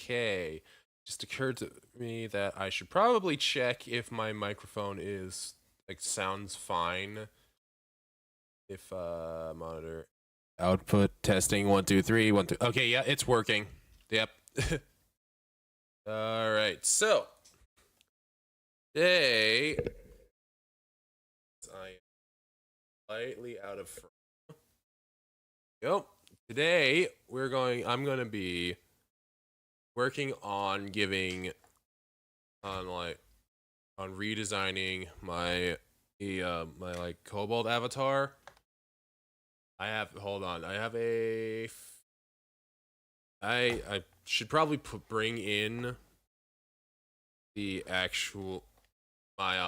okay. Just occurred to me that I should probably check if my microphone is like sounds fine. If monitor output testing 1 2 3 1 2. Okay, yeah, it's working. Yep. All right. So today I am slightly out of frame. Yep. Today I'm going to be working on on redesigning my my like Cobalt avatar. I should probably bring in the actual my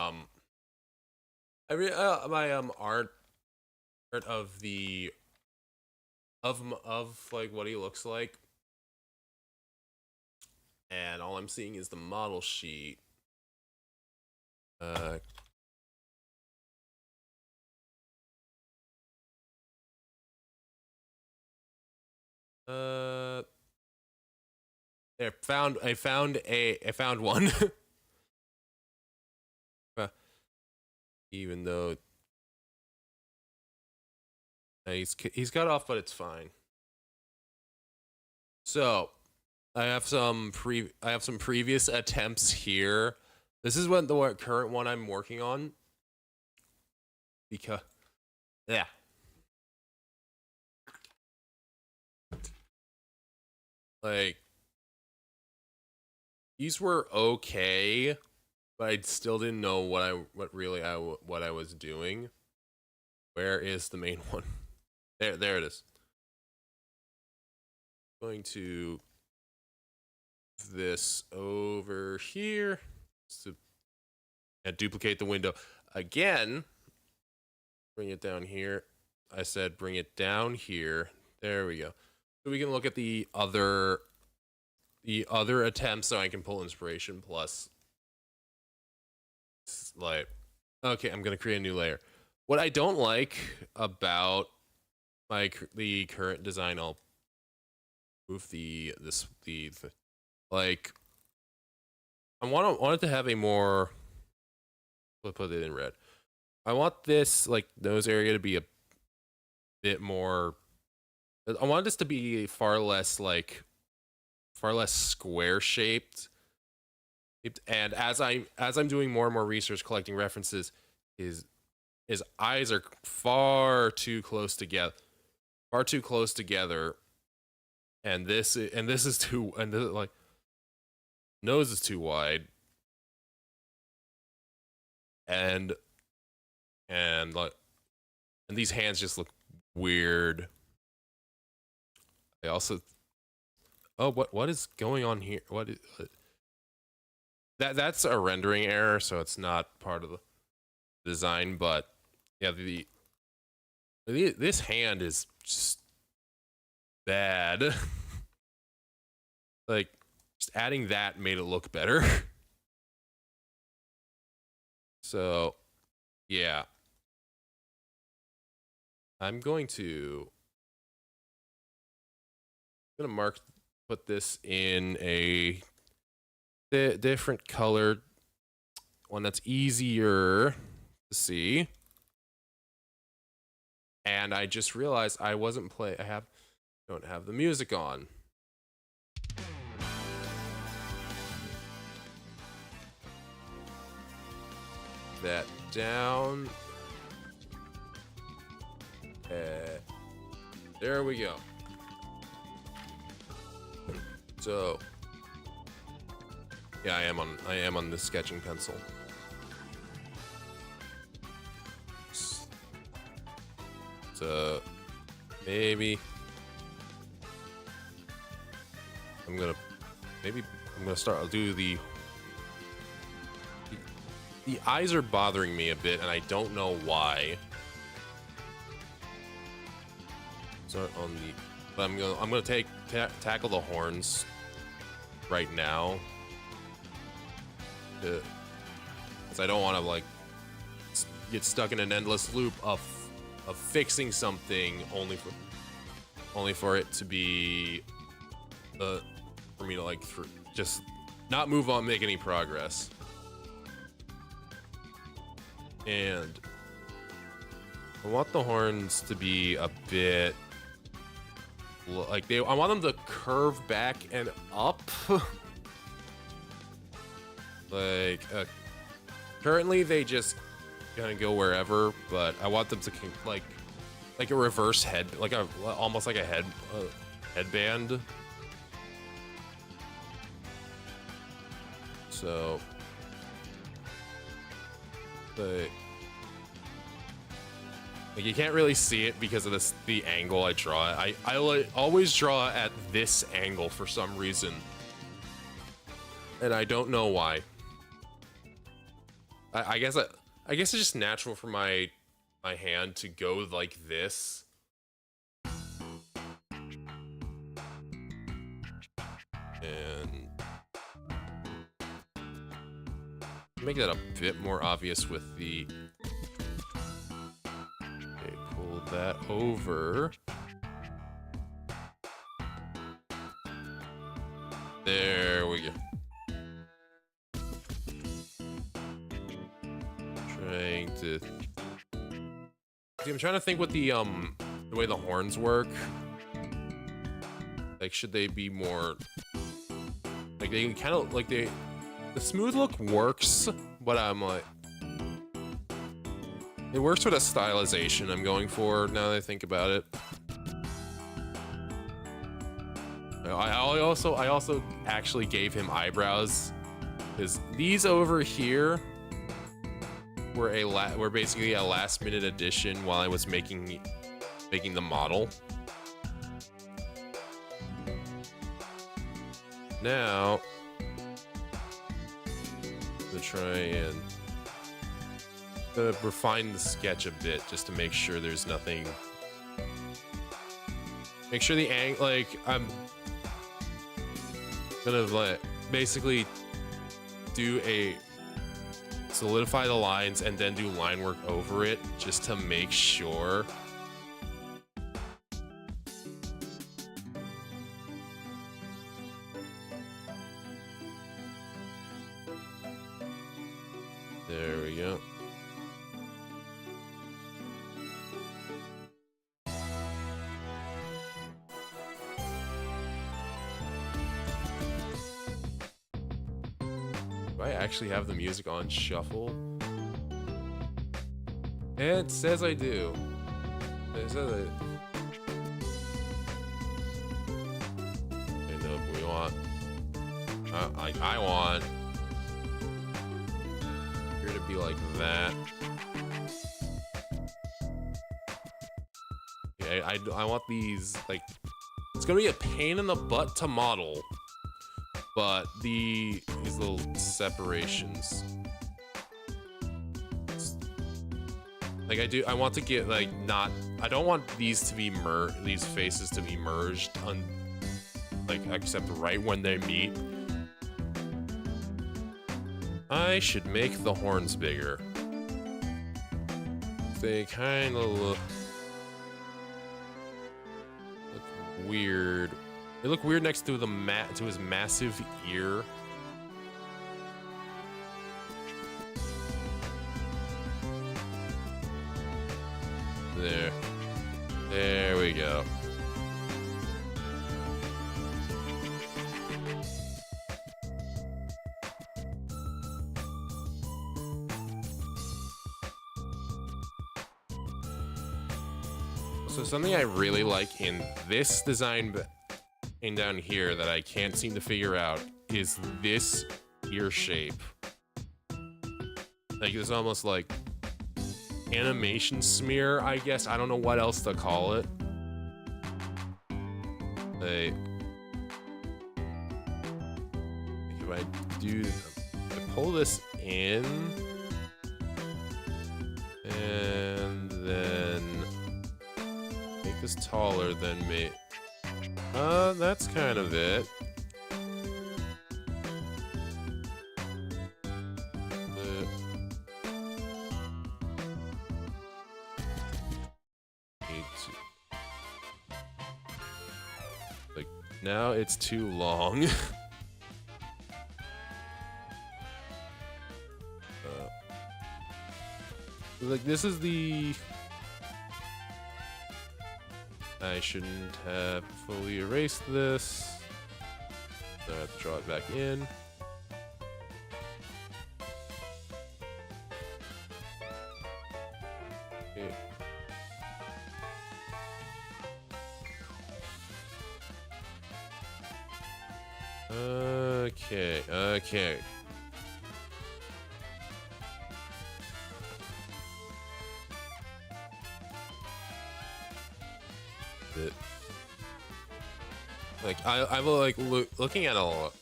art of the of like what he looks like, and all I'm seeing is the model sheet. There, I found one. Even though he's got off, but it's fine. So I have some previous attempts here. This is the current one I'm working on. Because yeah. Like these were okay, but I still didn't know what I was doing. Where is the main one? There it is. I'm going to this over here and duplicate the window again. Bring it down here. I said bring it down here. There we go. So we can look at the other attempts, so I can pull inspiration plus like, okay, I'm gonna create a new layer. What I don't like about the current design, I'll move like I want it to have a more, we'll put it in red. I want this like nose area to be a bit more, I want this to be far less square shaped. And as I'm doing more and more research collecting references, his eyes are far too close together. And this is too, and this, like, nose is too wide. And these hands just look weird. I also, oh, what is going on here? What is that's a rendering error, so it's not part of the design. But yeah, this hand is just bad. Like, just adding that made it look better. So yeah, I'm gonna put this in a different color, one that's easier to see. And I just realized I don't have the music on. That down. There we go. So yeah, I am on the sketching pencil. So maybe I'm gonna start. I'll do the eyes are bothering me a bit, and I don't know why. So but I'm gonna tackle the horns right now, because I don't want to like get stuck in an endless loop of fixing something only for it to be for me to like just not move on, make any progress. And I want the horns to be a bit like I want them to curve back and up. Like currently they just kind of go wherever, but I want them to like a reverse head, like almost like a headband. So like you can't really see it because of the angle I draw it. I always draw at this angle for some reason, and I don't know why. I guess it's just natural for my hand to go like this. And make that a bit more obvious with the... Okay, pull that over. There we go. Trying to... See, I'm trying to think what the way the horns work. Like, should they be more... Like, they kind of, like, the smooth look works, but I'm like... It works with a stylization I'm going for, now that I think about it. I also actually gave him eyebrows, because these over here were basically a last-minute addition while I was making the model. Now, I'm gonna try and refine the sketch a bit just to make sure there's nothing. Make sure the angle, like, I'm gonna like basically solidify the lines and then do line work over it just to make sure. There we go. Do I actually have the music on shuffle? It says I do. It says I... Okay, no, we want... I want... Here to be like that. Okay, I want these, like... It's gonna be a pain in the butt to model. But these little separations, like I want to get like I don't want these to be these faces to be merged like except right when they meet. I should make the horns bigger. They kind of look weird. They look weird next to to his massive ear. There we go. So something I really like in this design and down here that I can't seem to figure out is this ear shape. Like it's almost like animation smear, I guess. I don't know what else to call it. Like if I pull this in and then make this taller than me. That's kind of it. Need to like Now it's too long. Like, this is the... I shouldn't have fully erased this. So I have to draw it back in. Okay. Okay. Like, I will, like, looking at all,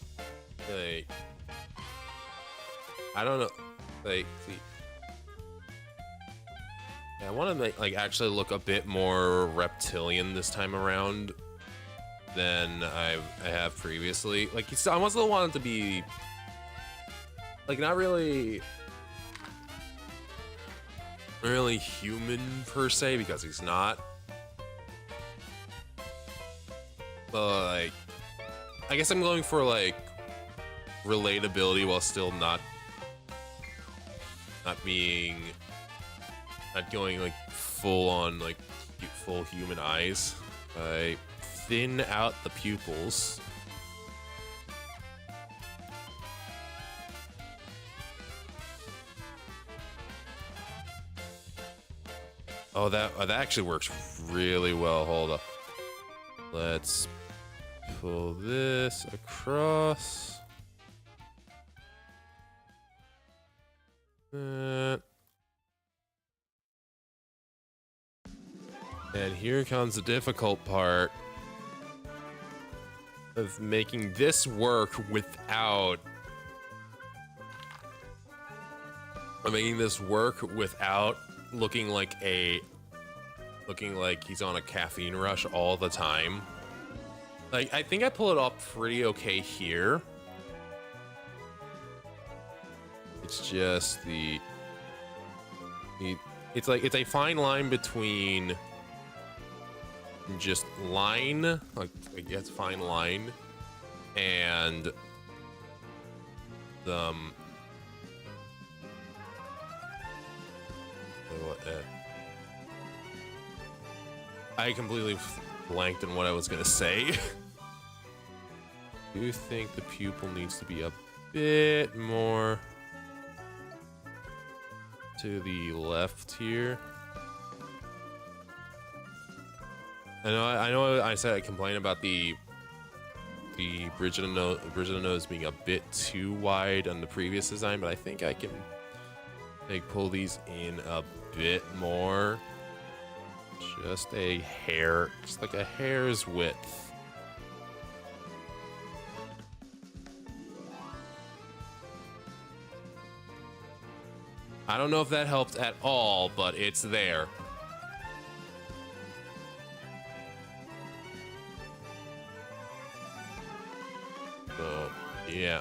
like, I don't know, like, yeah, I want to, like, actually look a bit more reptilian this time around than I have previously. Like, I almost still want it to be, like, not really human per se, because he's not. But, like, I guess I'm going for, like, relatability while still not going, like, full on, like, full human eyes. I thin out the pupils. Oh, that actually works really well. Hold up. Let's pull this across. And here comes the difficult part of making this work without looking like he's on a caffeine rush all the time. Like, I think I pull it off pretty okay here. It's just it's a fine line between just line, like, I guess fine line, and I completely blanked on what I was gonna say. Do you think the pupil needs to be a bit more to the left here? I know I said I complained about the bridge of the nose being a bit too wide on the previous design, but I think I can, like, pull these in a bit more. Just a hair, just like a hair's width. I don't know if that helped at all, but it's there. So, yeah.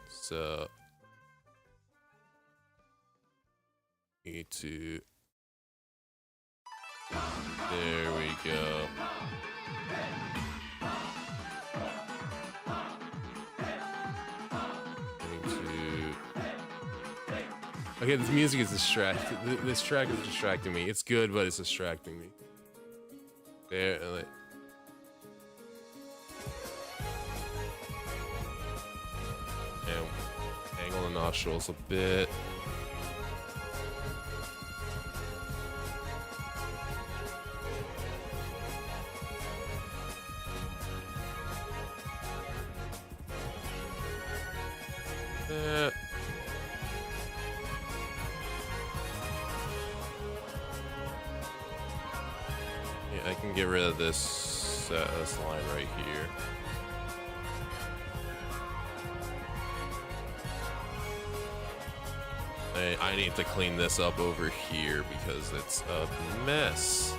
So need to, there we go. Okay, this music is distracting. This track is distracting me. It's good, but it's distracting me. There, and angle the nostrils a bit. I can get rid of this line right here. I need to clean this up over here because it's a mess.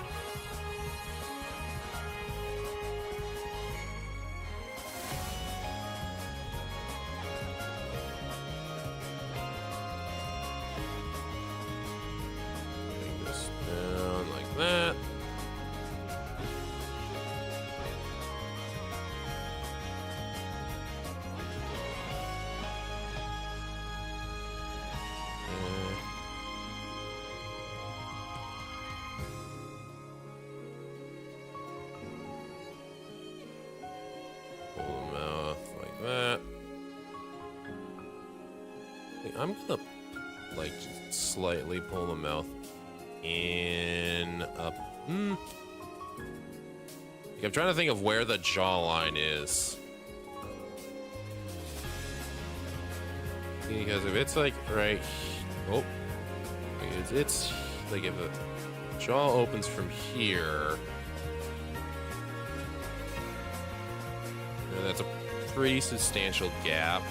Bring this I'm gonna like just slightly pull the mouth in up. Like, I'm trying to think of where the jawline is. Because if it's like right, oh, it's like if the jaw opens from here, that's a pretty substantial gap.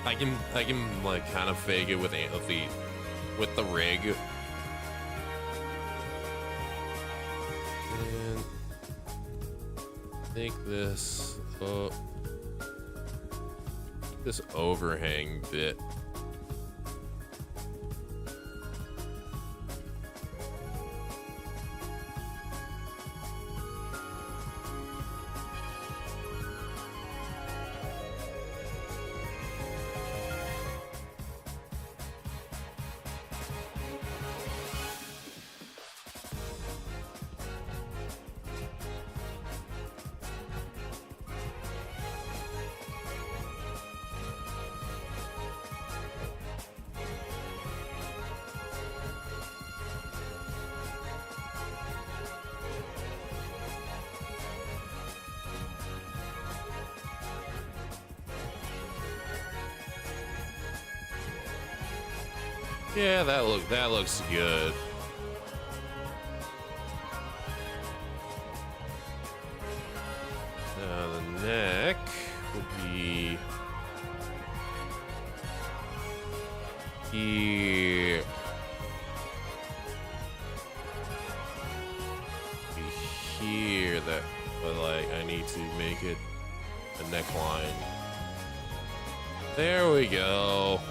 I can like kind of fake it with the rig. And take this this overhang bit. Yeah, that looks good. Now the neck would be here. Here that, but like I need to make it a neckline. There we go.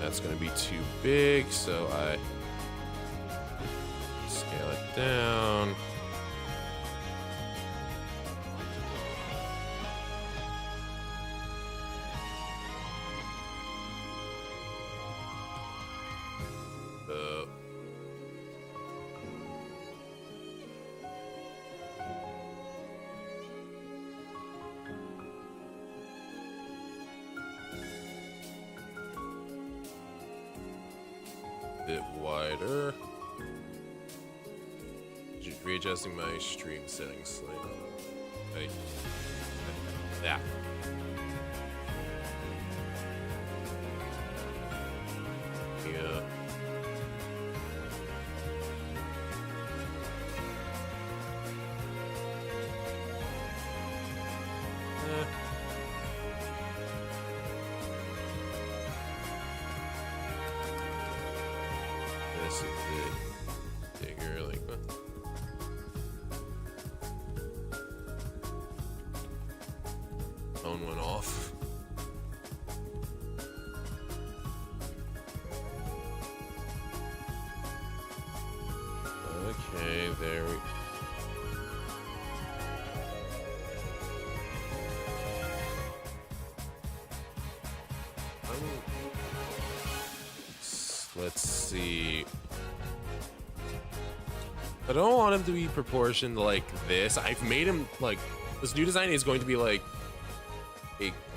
That's gonna be too big, so I scale it down. Bit wider. Readjusting my stream settings slightly. Okay. Yeah. Yeah. This is a bit bigger, like that. Phone went off. Okay, there we go. Let's see. I don't want him to be proportioned like this. I've made him like this new design is going to be like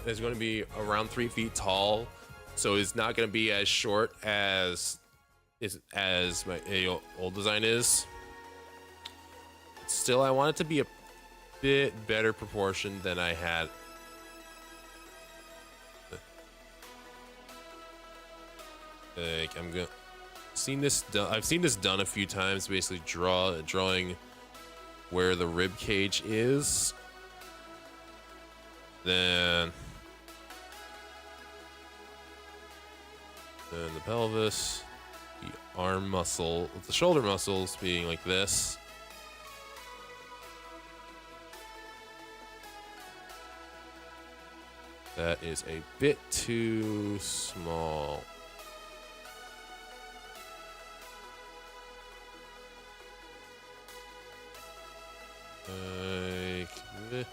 is going to be around 3 feet tall, so it's not going to be as short as my old design is. Still, I want it to be a bit better proportioned than I had. Like I've seen this done a few times. Basically, drawing where the rib cage is, then the pelvis, the arm muscle, the shoulder muscles being like this. That is a bit too small. Like this.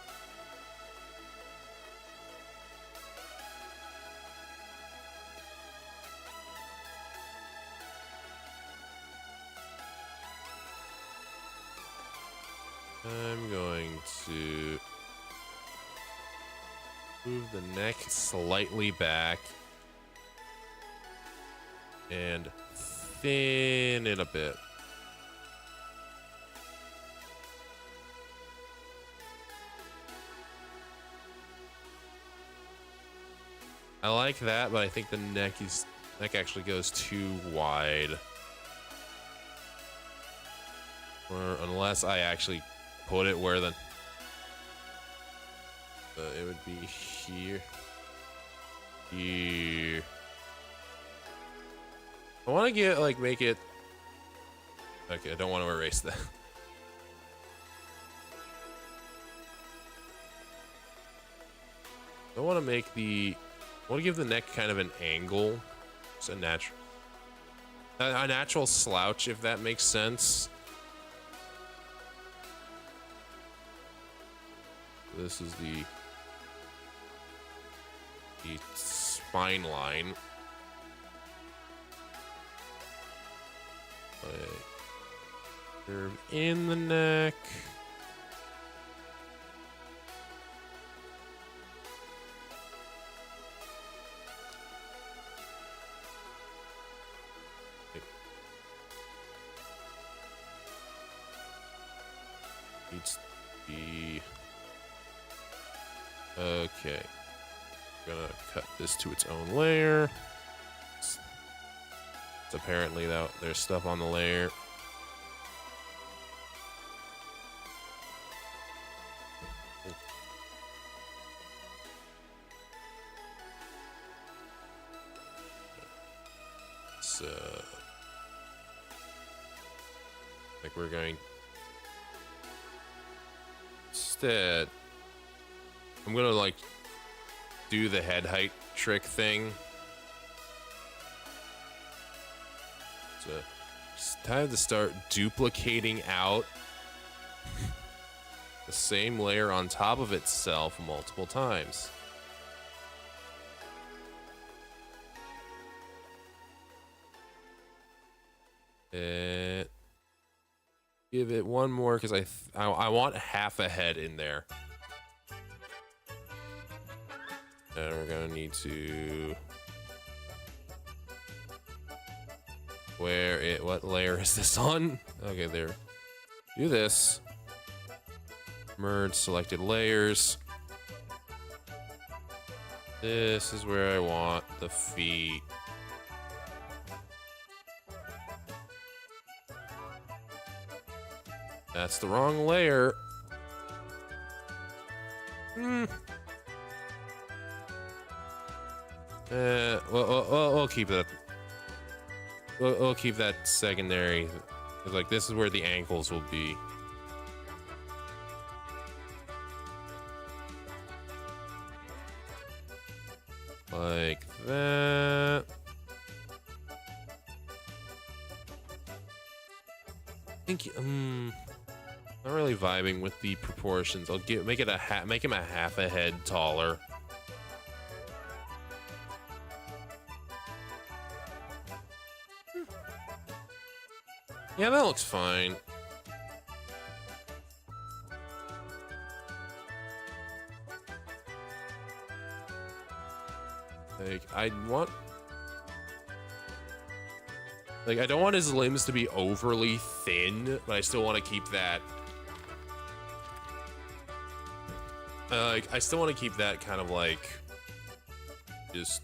I'm going to Move the neck slightly back. And thin it a bit. I like that, but I think the neck actually goes too wide. Or unless I actually put it where the it would be here. Here. I want to get make it. Okay, I don't want to erase that. I want to make the. I want to give the neck kind of an angle. It's a natural slouch, if that makes sense. This is the spine line. Curve in the neck. Needs to be okay. I'm gonna cut this to its own layer. It's apparently that there's stuff on the layer. So, like we're going. Instead, I'm gonna like do the head height trick thing. So it's time to start duplicating out the same layer on top of itself multiple times. And give it one more because I want half a head in there. And we're gonna need to what layer is this on? Okay, there. Do this. Merge selected layers. This is where I want the feet. That's the wrong layer. We'll keep that. We'll keep that secondary. Cause like this is where the ankles will be. Like that. I think not really vibing with the proportions. I'll make him a half a head taller. Yeah, that looks fine. Like, I don't want his limbs to be overly thin, but I still want to keep that. I still want to keep that kind of like, just.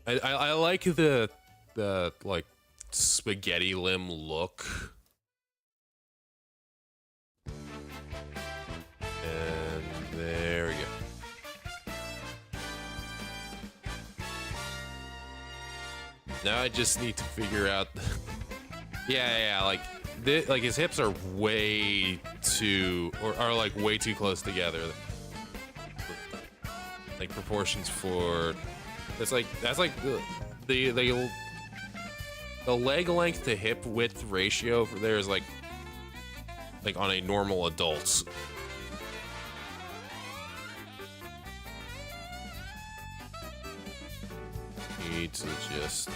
I like the like spaghetti limb look. And there we go. Now I just need to figure out. Yeah, like his hips are way too, or are like way too close together. Like proportions for, that's like the leg length to hip width ratio for there is like on a normal adult. Need to just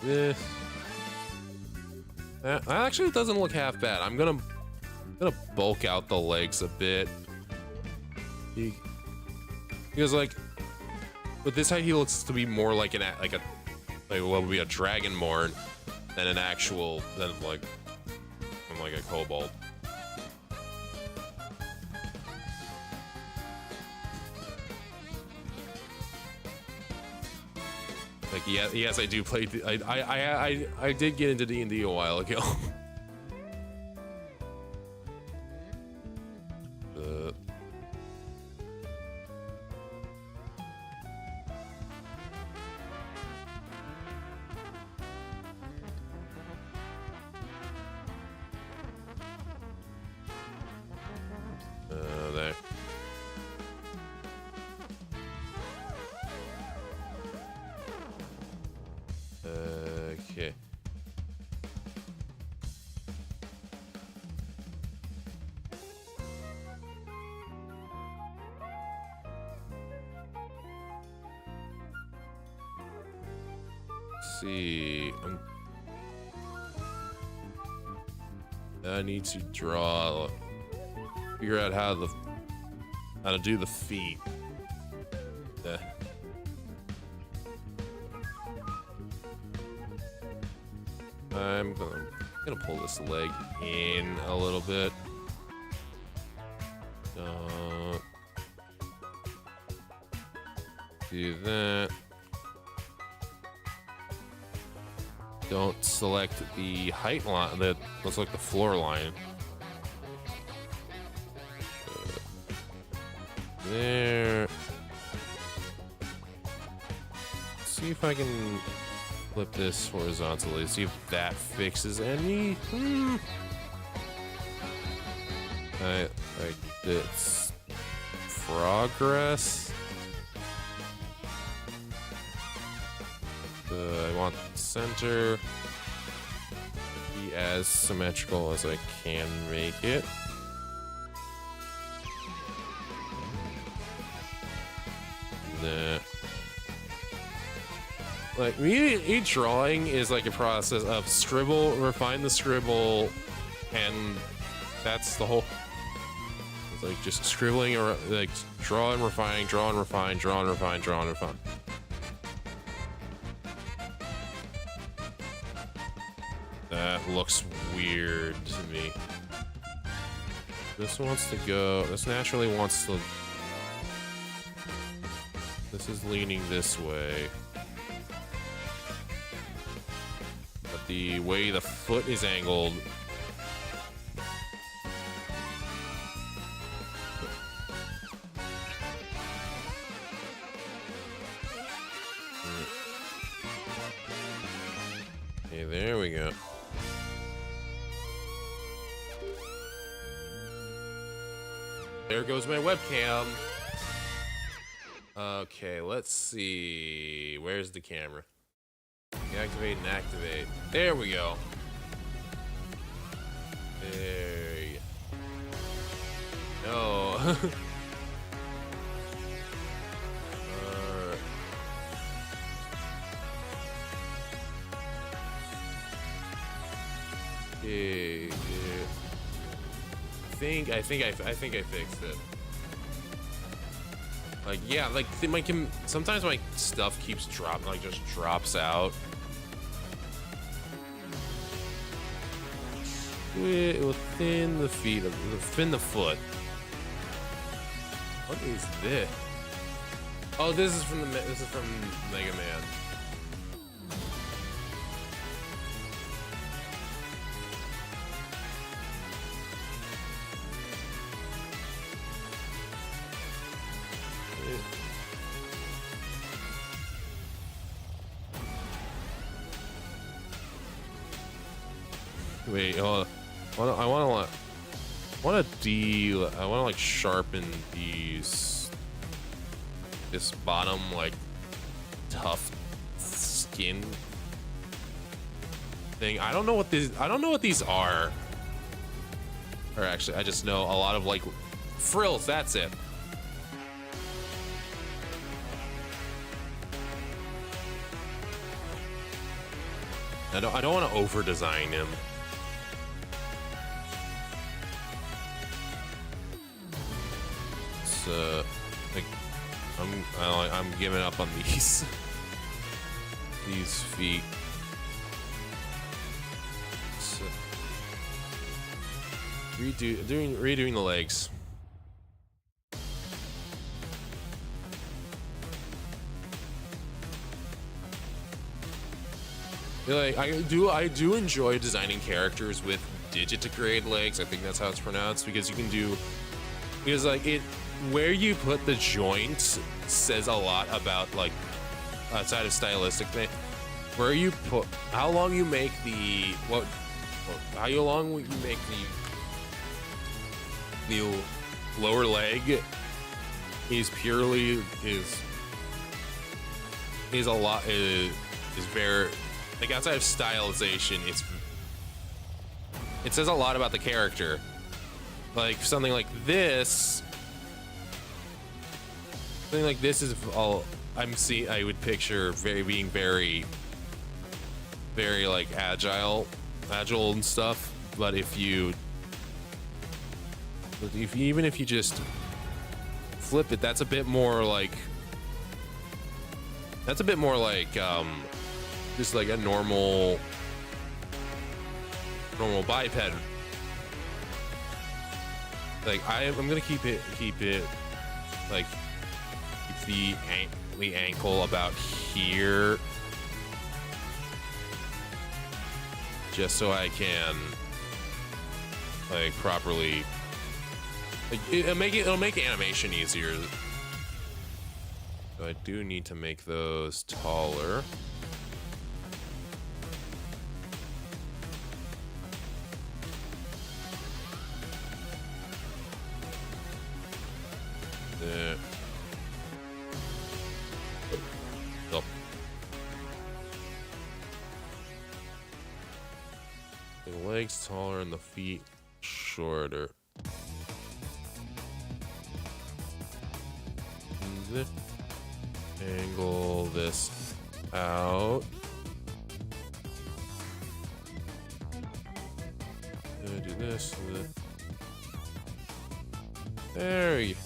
this. That actually doesn't look half bad. I'm gonna bulk out the legs a bit. Because like with this height, he looks to be more like like what would be a dragonborn than an actual like a kobold. Like yes, I do play. I did get into D&D a while ago. There. Okay. Let's see. I need to draw. Figure out how to do the feet. I'm gonna pull this leg in a little bit. Do that. Don't select the height line. That looks like the floor line. There. See if I can flip this horizontally. See if that fixes any. I like this. Progress. I want the center to be as symmetrical as I can make it. Nah. Like, each drawing is like a process of scribble, refine the scribble, and that's the whole. It's like just scribbling or like draw and refine, draw and refine, draw and refine, draw and refine. That looks weird to me. This wants to go. This naturally wants to. This is leaning this way. But the way the foot is angled. Okay, there we go. There goes my webcam. Okay, let's see. Where's the camera? Activate and activate. There we go. There you go. No. Okay. I think I fixed it. Like, yeah, like sometimes my stuff keeps dropping, like just drops out. Within the feet, within the foot. What is this? Oh, this is from Mega Man. Wait, hold on. I want to like sharpen this bottom like tough skin thing. I don't know what these are. Or actually, I just know a lot of like frills. That's it. I don't want to over design him. just like I'm giving up on these these feet. So, redoing the legs. Like I do enjoy designing characters with digitigrade legs. I think that's how it's pronounced, because you can do, because like it, where you put the joint says a lot about, like, outside of stylistic thing, where you put, how long you make the how long you make the lower leg is purely is a lot is very, like, outside of stylization, it says a lot about the character. Like something like this is all I would picture being very like agile and stuff. But even if you just flip it, that's a bit more like just like a normal biped. Like I'm gonna keep it like keep the ankle about here, just so I can like properly, like, it'll make animation easier. So I do need to make those taller. Oh. The legs taller and the feet shorter. Angle this out. Do this. There you go.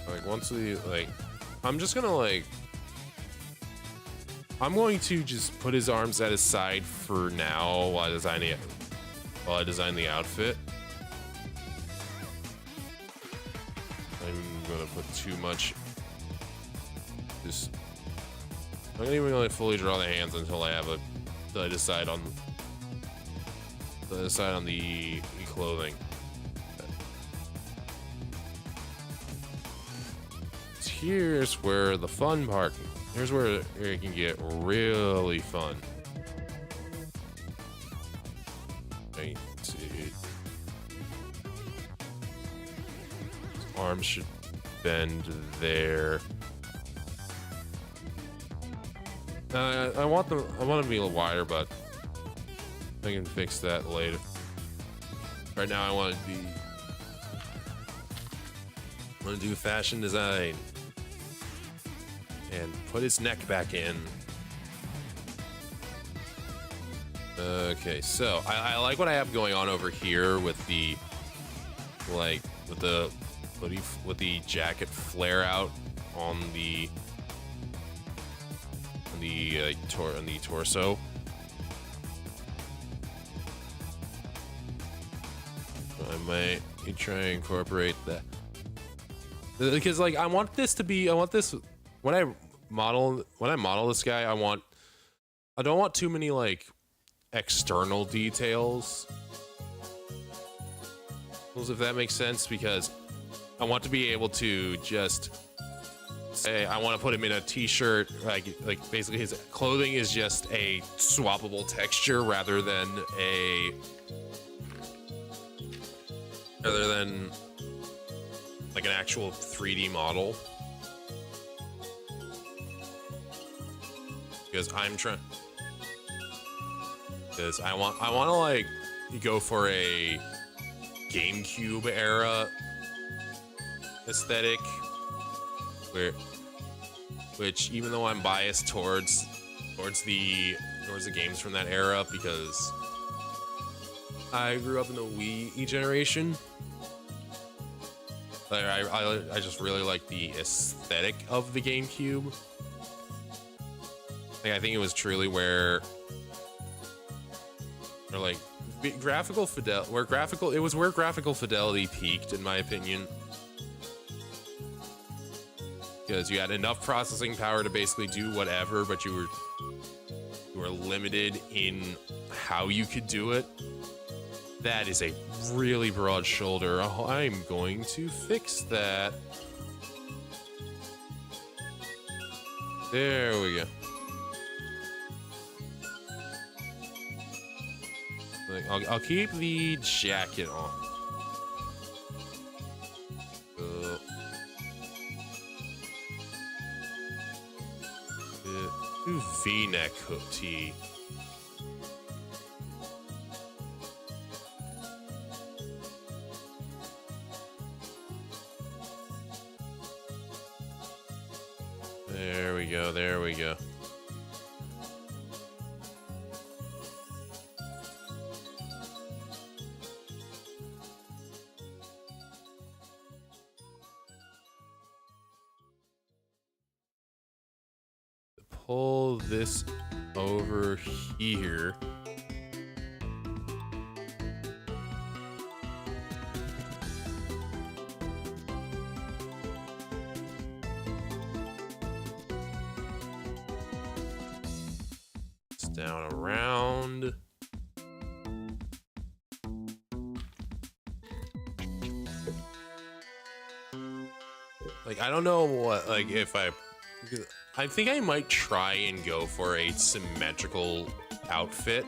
Like once we like, I'm going to just put his arms at his side for now while I design the outfit. I'm gonna put too much. I'm not even gonna fully draw the hands until I decide on the clothing. Here's where the fun part. Here's where it can get really fun. Right, dude. His arms should bend there. I want them to be a little wider, but I can fix that later. Right now, I want to do fashion design. And put his neck back in. Okay, so I like what I have going on over here with the with the jacket flare out on the torso. I might try and incorporate that, because like I want this when I model this guy, I don't want too many like external details, if that makes sense, because I want to be able to just say I want to put him in a t-shirt, like basically his clothing is just a swappable texture rather than like an actual 3D model. Because I want to like go for a GameCube era aesthetic, where which even though I'm biased towards the games from that era because I grew up in the Wii generation. Like I just really like the aesthetic of the GameCube. Like I think it was truly where like graphical fidelity peaked, in my opinion, because you had enough processing power to basically do whatever, but you were limited in how you could do it. That is a really broad shoulder. Oh, I'm going to fix that. There we go. I'll keep the jacket on. V-neck tee. There we go, there we go. Pull this over here. It's down around. Like, I don't know what, like, if I think I might try and go for a symmetrical outfit.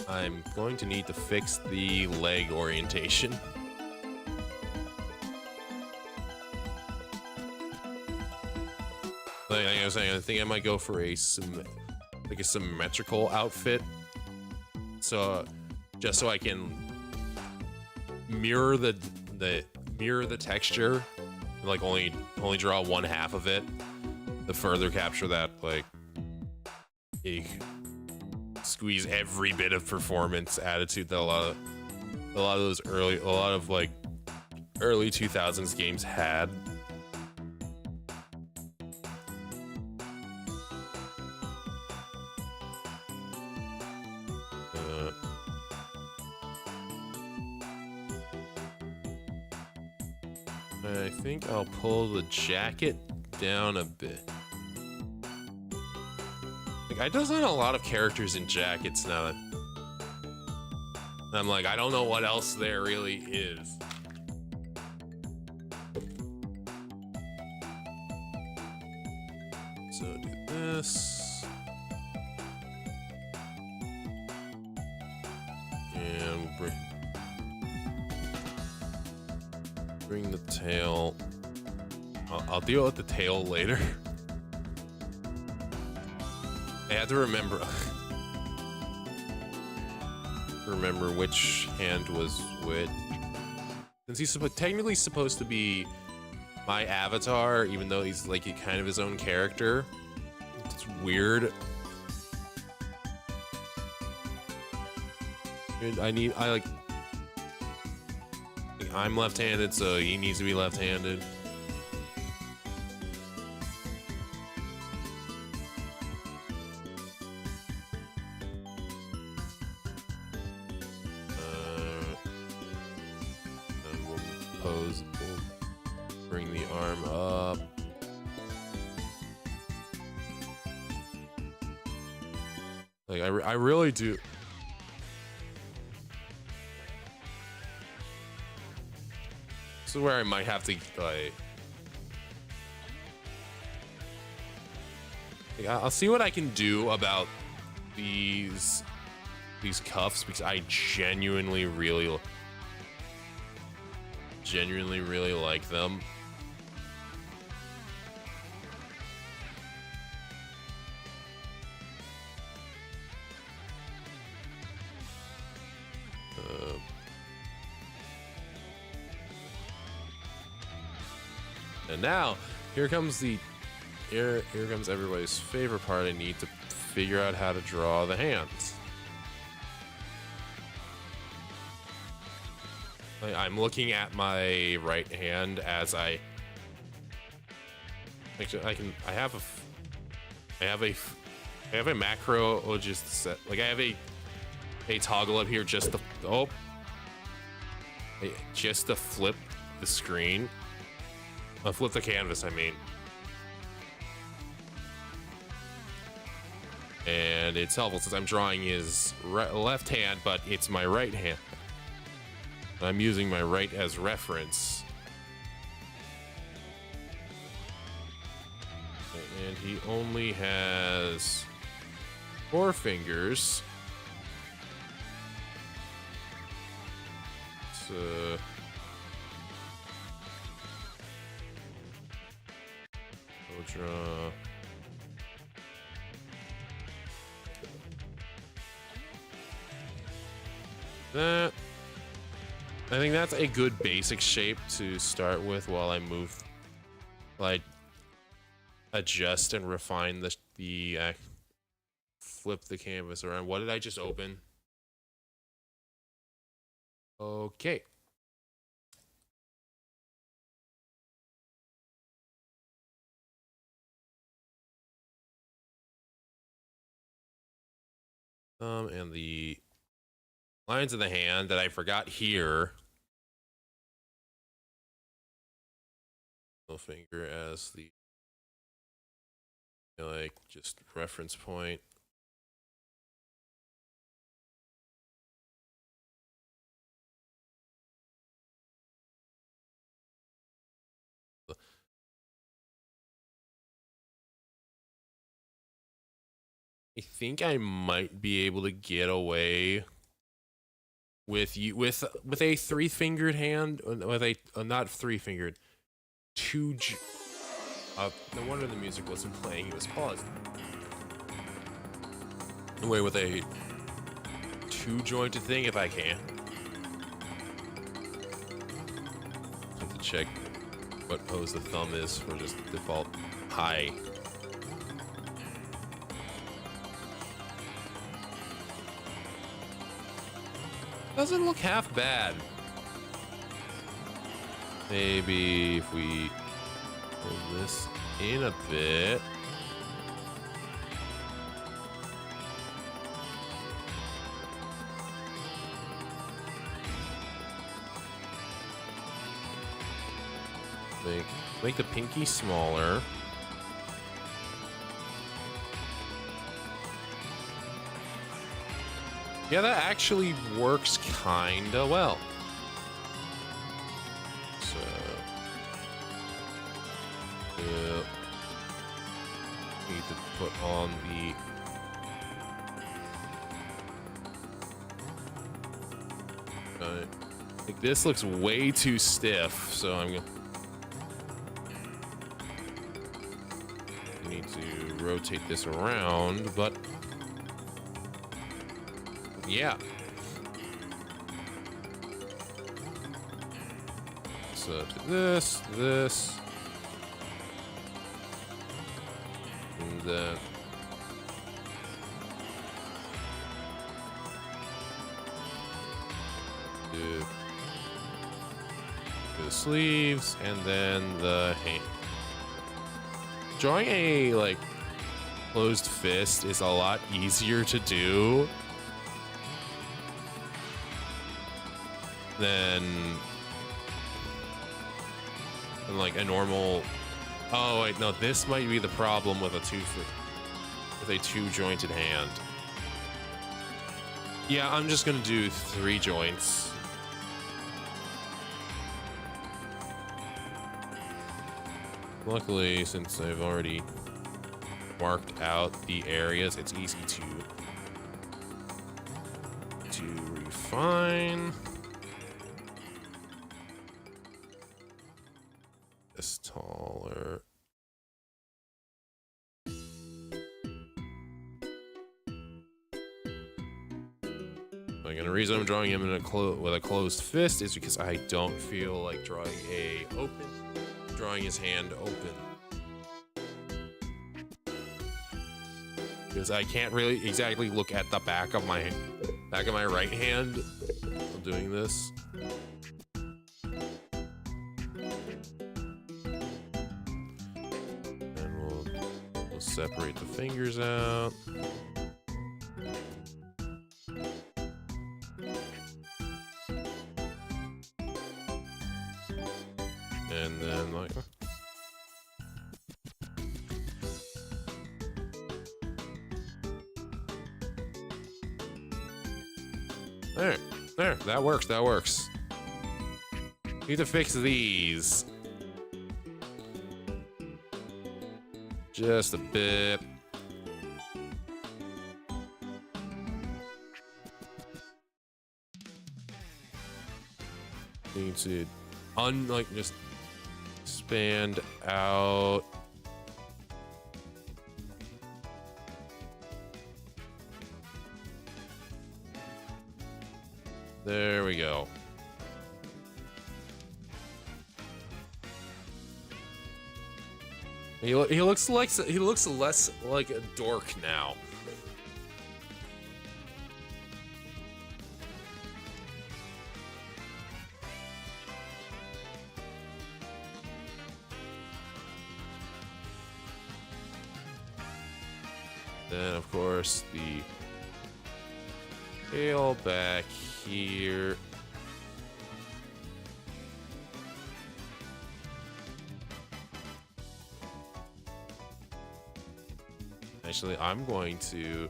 I'm going to need to fix the leg orientation. Like I was saying, I think I might go for a symmetrical outfit. So just so I can mirror the texture. Like only draw one half of it to further capture that, like, squeeze every bit of performance attitude that a lot of early 2000s games had. I think I'll pull the jacket down a bit. Like, I design a lot of characters in jackets now. I'm like, I don't know what else there really is. So do this. And we'll bring the tail. I'll deal with the tail later. I had to remember which hand was which. Since he's technically supposed to be my avatar, even though he's like kind of his own character. It's weird. I'm left-handed, so he needs to be left-handed. We'll bring the arm up. Like, I really do. This is where I might have to, like, I'll see what I can do about these cuffs, because I genuinely really like them. And now, here comes everybody's favorite part. I need to figure out how to draw the hands. I'm looking at my right hand as I have a macro or just set, like I have a toggle up here just to just to flip the screen, flip the canvas, I mean. And it's helpful since I'm drawing his left hand, but it's my right hand. I'm using my right as reference. And he only has 4 fingers. So we'll draw. That. I think that's a good basic shape to start with while I adjust and refine the flip the canvas around. What did I just open? Okay. And the lines of the hand that I forgot here. Middle finger as the just reference point. I think I might be able to get away with a 3-fingered hand, with a not 3-fingered, 2. No wonder the music wasn't playing; it was paused. Away with a 2-jointed thing if I can. I have to check what pose the thumb is for just default high. Doesn't look half bad. Maybe if we pull this in a bit. Make the pinky smaller. Yeah, that actually works kinda well. So, need to put on the. Like this looks way too stiff, so I'm gonna need to rotate this around, but. Yeah. So this, and then do the sleeves, and then the hand. Drawing a closed fist is a lot easier to do than a normal. Oh wait, no, this might be the problem with a 2-jointed hand. Yeah, I'm just gonna do 3 joints. Luckily, since I've already marked out the areas, it's easy to refine. This taller. Like, and the reason I'm drawing him in with a closed fist is because I don't feel like drawing a open drawing his hand open. Because I can't really exactly look at the back of my right hand while doing this. And we'll separate the fingers out. And then like there, that works. Need to fix these. Just a bit. Need to just expand out. There we go. He looks less like a dork now. Then of course the tail back here. Actually, I'm going to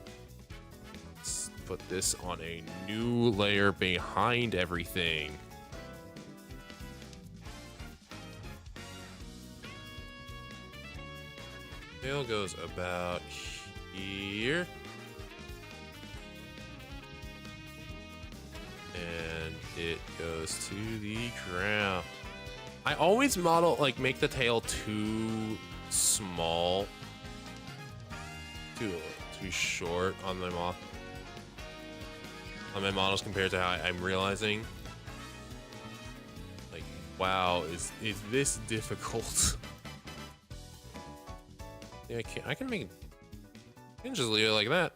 put this on a new layer behind everything. Tail goes about here. And it goes to the ground. I always make the tail too small. Too short on my models compared to how I'm realizing. Like, wow, is this difficult? Yeah, I can just leave it like that.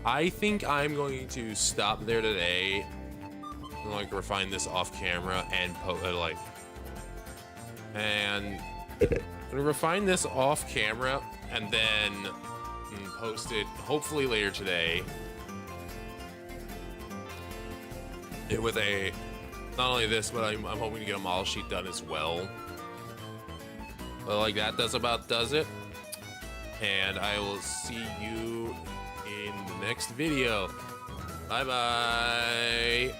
I think I'm going to stop there today. Like refine this off camera and refine this off camera and then post it hopefully later today with not only this, but I'm hoping to get a model sheet done as well. But like that does it, and I will see you in the next video. Bye bye.